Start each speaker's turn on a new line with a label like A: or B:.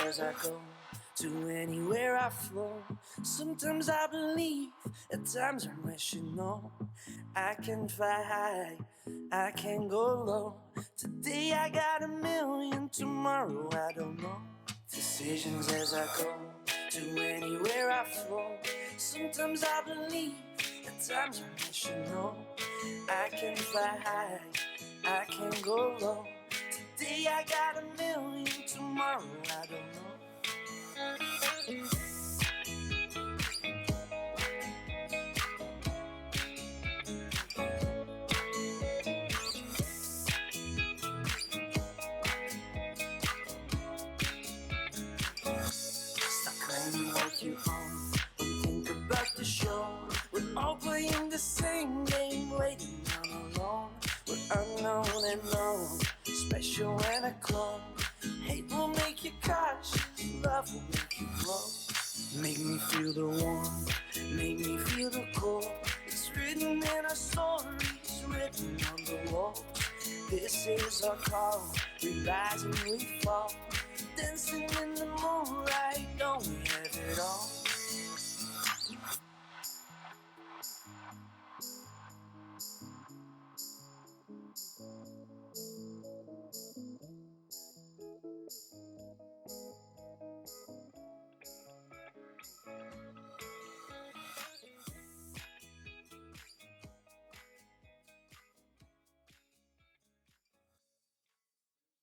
A: as I go, to anywhere I flow. Sometimes I believe, at times I wish you know. I can fly high, I can go low. Today I got a million, tomorrow I don't know. Decisions as I go, to anywhere I flow. Sometimes I believe, at times I wish you know. I can fly high, I can go low. Today I got a million, tomorrow I don't know. Stop claiming what you own and think about the show. We're all playing the same game, waiting on alone. We're unknown and known, special and a clone. Hate will make you cautious, love will make you glow. Make me feel the warmth, make me feel the cold. It's written in our stories, written on the walls. This is our call, we rise and we fall.